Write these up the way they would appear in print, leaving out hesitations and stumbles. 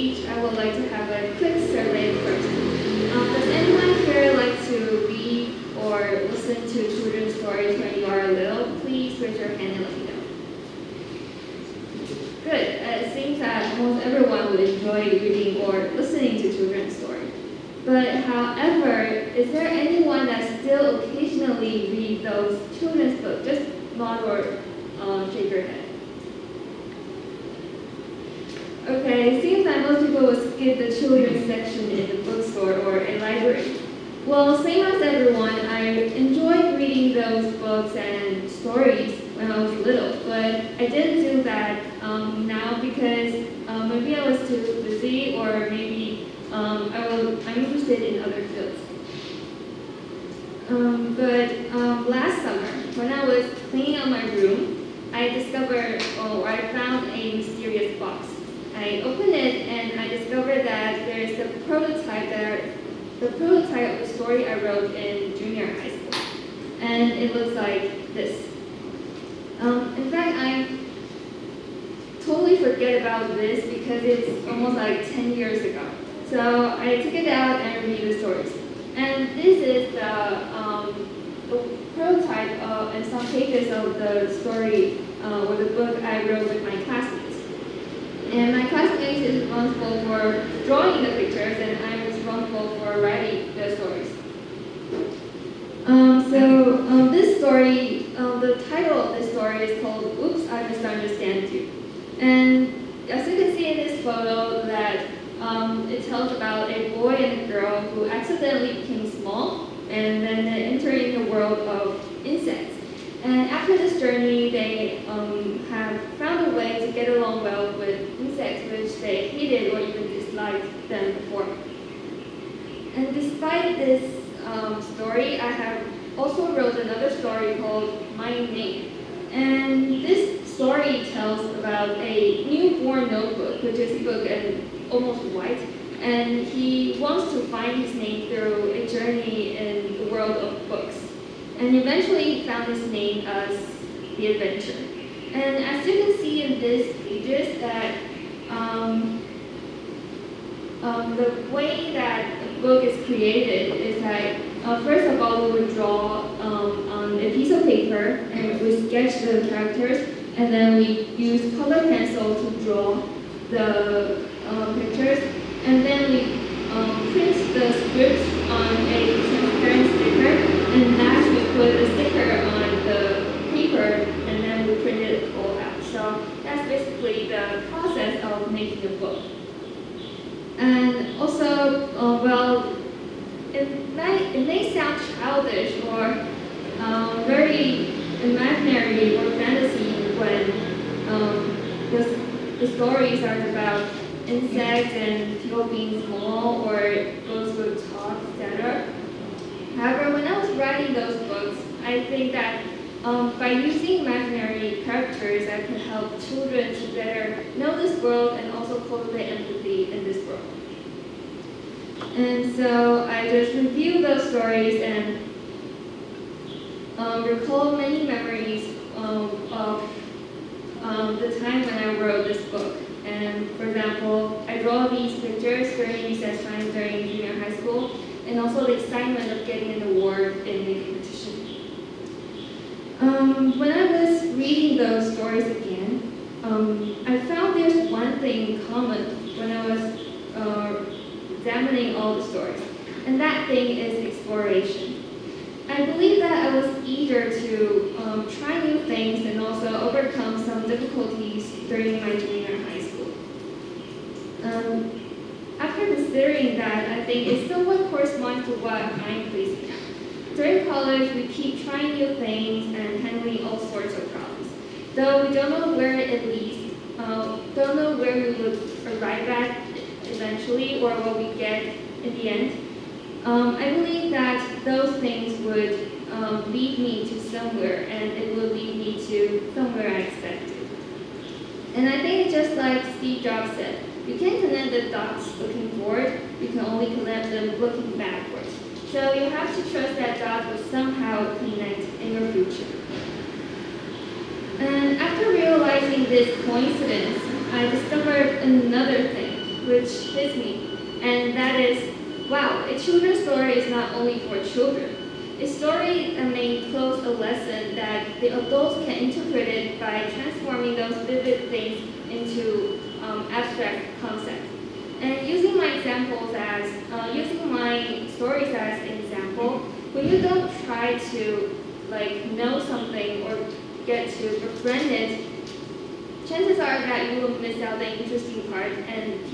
speech, I would like to have a quick survey first. Does anyone here like to read or listen to children's stories when you are little? Please raise your hand and let me know. Good. It seems that almost everyone would enjoy reading or listening to children's stories. But however, is there anyone that still occasionally read those children's books? Just nod or shake your head. Okay, it seems that most people would skip the children's section in the bookstore or a library. Well, same as everyone, I enjoyed reading those books and stories when I was little, but I didn't do that now because maybe I was too busy or maybe I'm interested in other fields. But last summer, when I was cleaning out my room, I found a mysterious box. I opened it and I discovered that there is the prototype of the story I wrote in junior high school. And it looks like this. In fact, I totally forget about this because it's almost like 10 years ago. So I took it out and reviewed the stories. And this is the prototype and some pages of the story or the book I wrote with my classmates. And my classmate is responsible for drawing the pictures, and I'm responsible for writing the stories. This story, the title of this story is called "Oops, I Misunderstand You." And as you can see in this photo, that it tells about a boy and a girl who accidentally became small, and then they enter in the world of insects. And after this journey, they have found a way to get along well with insects which they hated or even disliked them before. And despite this story, I have also wrote another story called My Name. And this story tells about a newborn notebook, which is a book and almost white. And he wants to find his name through a journey in the world of books. And eventually he found his name as The Adventure. And as you can see in these pages, that the way that a book is created is that first of all we would draw on a piece of paper and we sketch the characters, and then we use color pencil to draw the pictures, and then we print the script on a transparent sticker, and last we put the sticker on the paper, and then we print it all out. So that's basically the process of making a book. And also, it may sound childish or very imaginary or fantasy when the stories are about insects and people being small or those who talk, etc. However, when I was writing those books, I think that by using imaginary characters, I could help children to better know this world and also cultivate empathy in this world. And so I just reviewed those stories and recalled many memories of the time when I wrote this book. And for example, I draw these pictures during recess time during junior high school, and also the excitement of getting an award in the competition. When I was reading those stories again, I found there's one thing in common when I was examining all the stories, and that thing is exploration. I believe that I was eager to try new things and also overcome some difficulties during my junior high school. After considering that, I think it somewhat corresponds to what I'm facing now. During college, we keep trying new things and handling all sorts of problems. Though we don't know where it leads, don't know where we would arrive at eventually or what we get in the end. I believe that those things would lead me to somewhere, and it will lead me to somewhere I expected. And I think it's just like Steve Jobs said, you can't connect the dots looking forward, you can only connect them looking backwards. So you have to trust that dots will somehow connect in your future. And after realizing this coincidence, I discovered another thing. which hits me, and that is, wow, a children's story is not only for children. A story may close a lesson that the adults can interpret it by transforming those vivid things into abstract concepts. And using my stories as an example, when you don't try to know something or get to befriend it, chances are that you will miss out the interesting part and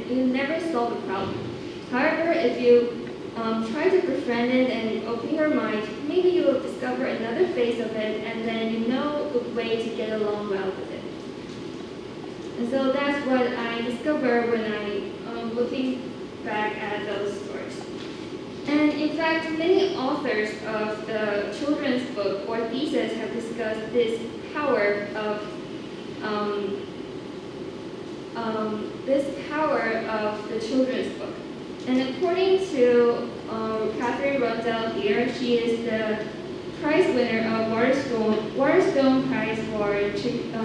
you never solve the problem. However, if you try to befriend it and open your mind, maybe you will discover another face of it, and then you know a way to get along well with it. And so that's what I discovered when I'm looking back at those stories. And in fact, many authors of the children's book or thesis have discussed this power of the children's book. And according to Catherine Rundell here, she is the prize winner of Waterstone Prize for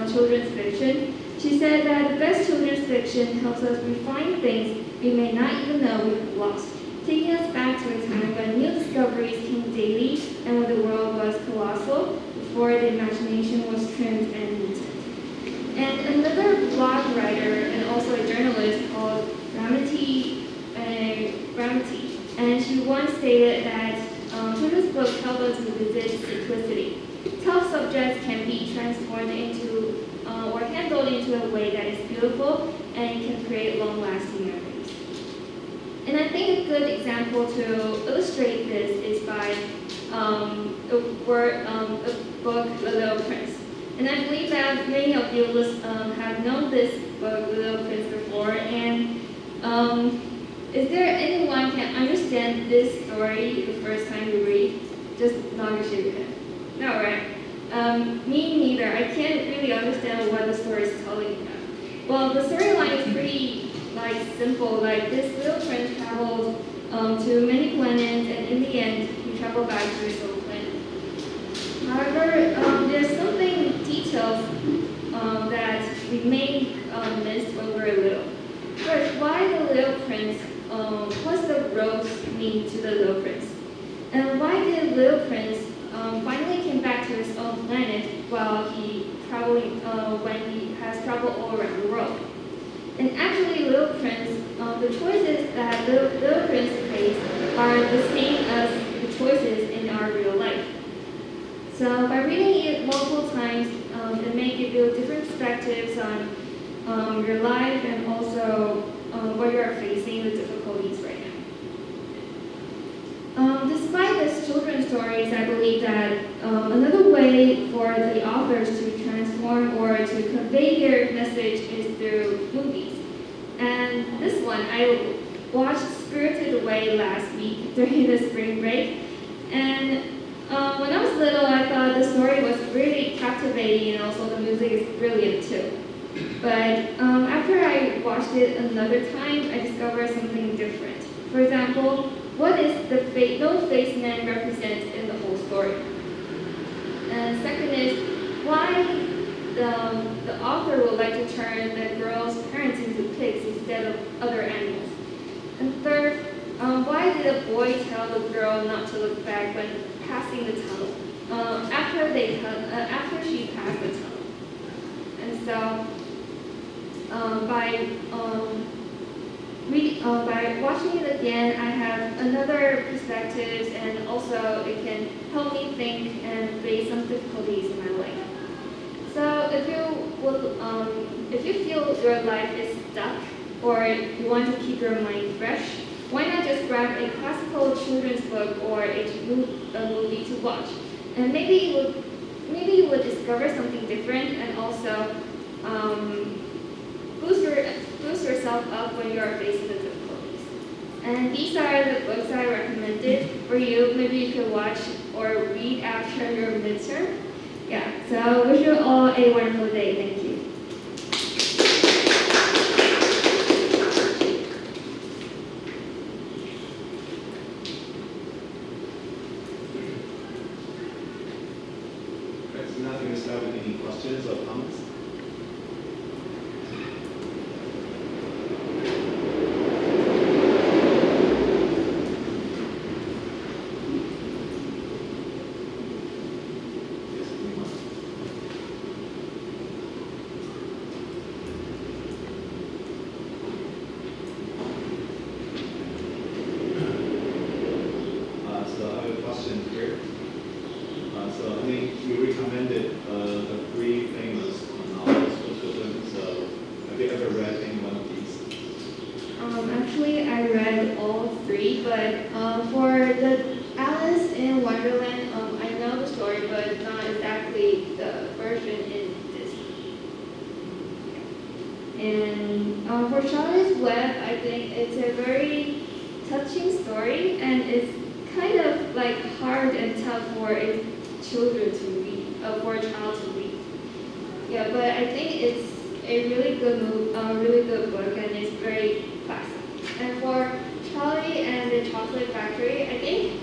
Children's Fiction. She said that the best children's fiction helps us refine things we may not even know we have lost, taking us back to a time when new discoveries came daily and when the world was colossal, before the imagination was trimmed and neatened. And another blog writer and also a journalist called Gramity, and she once stated that children's books help us revisit simplicity. Tough subjects can be transformed into or handled into a way that is beautiful and can create long-lasting memories. And I think a good example to illustrate this is by the book The Little Prince. And I believe that many of you have known this book, The Little Prince, before. And is there anyone can understand this story the first time you read? Just nod your shake your head. No, right? Me neither. I can't really understand what the story is telling me. Well, the storyline is pretty simple. This little prince traveled to many planets, and in the end, he traveled back to his own planet. However, there's something details that we may miss when we're little. First, why the little prince? What's the rose mean to the little prince? And why did little prince finally came back to his own planet while when he has traveled all around the world? And actually, Little Prince, the choices that Little Prince faced are the same as the choices in our real life. So by reading it multiple times, it may give you different perspectives on your life and also what you are facing, the difficulties right now. Despite these children's stories, I believe that another way for the authors to transform or to convey their message is through movies. And this one, I watched Spirited Away last week during the spring break. And when I was little, I thought the story was really captivating and also the music is brilliant too. But after I watched it another time, I discovered something different. For example, what is the no-face man represent in the whole story? And second is, why the author would like to turn the girl's parents into pigs instead of other animals? And third, why did the boy tell the girl not to look back when passing the tunnel after she passed the tunnel? And so, by watching it again, I have another perspectives, and also it can help me think and face some difficulties in my life. So if you feel your life is stuck or you want to keep your mind fresh, why not just grab a classical children's book or a movie to watch? And maybe you would discover something different and also boost yourself up when you are facing the difficulties. And these are the books I recommended for you. Maybe you could watch or read after your midterm. Yeah, so wish you all a wonderful day. Thank you. Right, so now we're going to start with any questions or comments. But for the Alice in Wonderland, I know the story, but not exactly the version in this. And for Charlotte's Web, I think it's a very touching story, and it's kind of like hard and tough for children to read, for a child to read. Yeah, but I think it's a really good really good book, and it's very classic. And for Charlie and the Chocolate Factory, I think,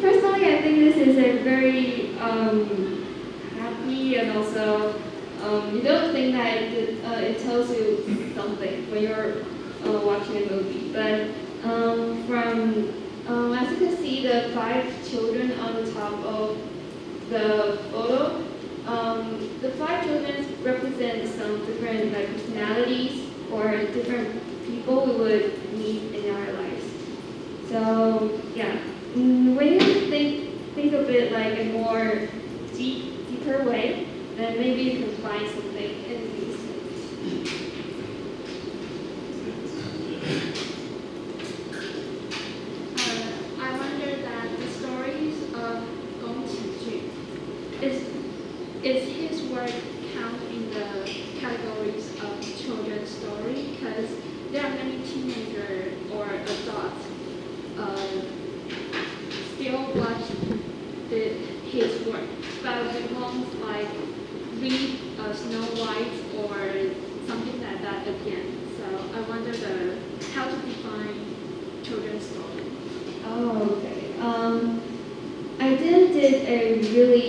personally, I think this is a very happy, and also you don't think that it tells you something when you're watching a movie. But as you can see, the 5 children on the top of the photo, the 5 children represent some different like personalities or different people we would meet in our lives. So yeah, when you think of it like a more deeper way, then maybe you can find something in these things. I wonder that the stories of Gong Qi is his work count in the categories of children's story? Because there are many teenagers or adults still watch his work, but they won't like read Snow White or something like that again. So I wonder how to define children's story. Oh, okay. I did a really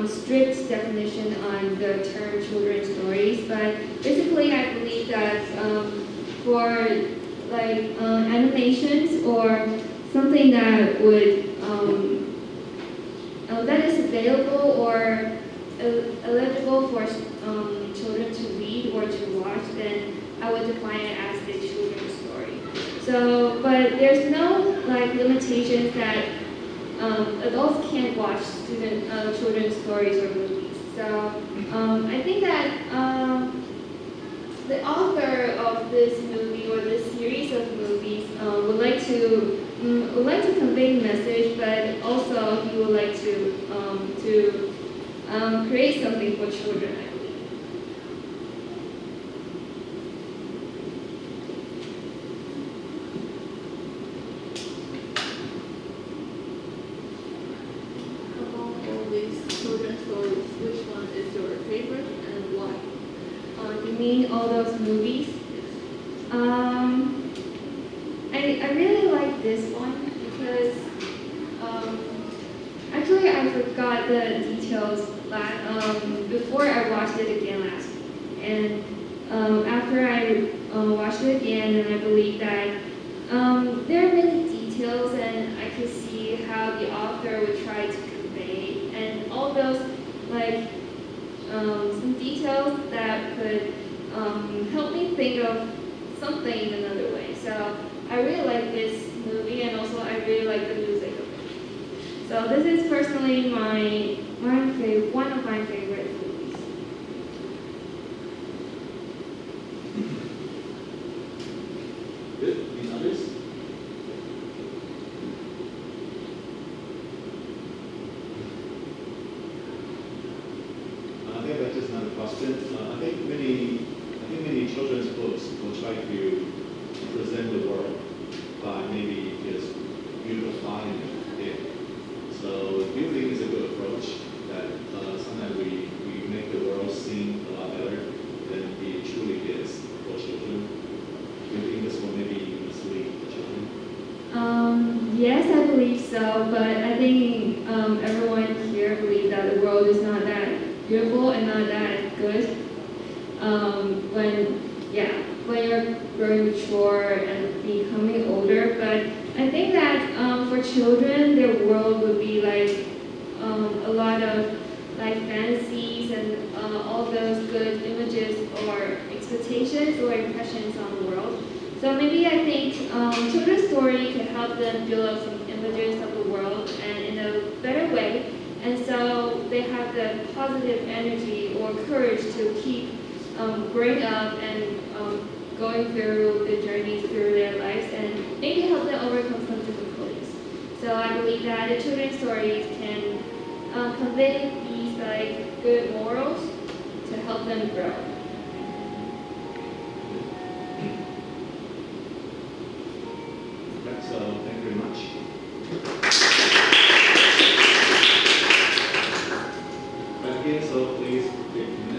strict definition on the term children's stories, but basically I believe that for animations or something that would that is available or eligible for children to read or to watch, then I would define it as a children's story. So, but there's no limitations that adults can't watch children's stories or movies. So I think that the author of this movie or this series of movies would like to convey a message, but also he would like to create something for children, I believe. Among all these children's stories, which one is your favorite and why? You mean all those movies? I really like this one because actually I forgot the details before I watched it again last week. And after I watched it again, and I believe that there are many details, and I could see how the author would try to convey, and all those some details that could help me think of something in another way. So I really like this movie, and also I really like the music of it. So this is personally one of my favorite movies. Good. Any others? I think that's just another question. I think many children's books will try to present the world by maybe just beautifying it. So do you think it's a good approach that sometimes we make the world seem a lot better than it truly is for children? Do you think this will maybe mislead the children? Yes, I believe so, but I think everyone here believes that the world is not that beautiful and not that good. When you're growing mature and becoming older, but I think that for children, their world would be a lot of fantasies and all those good images or expectations or impressions on the world. So maybe I think children's story can help them build up some images of the world and in a better way, and so they have the positive energy or courage to keep growing up and going through the journeys through their lives and maybe help them overcome some difficulties. So I believe that the children's stories can convey these like good morals to help them grow. Okay, so thank you very much. Back here, so please take a minute.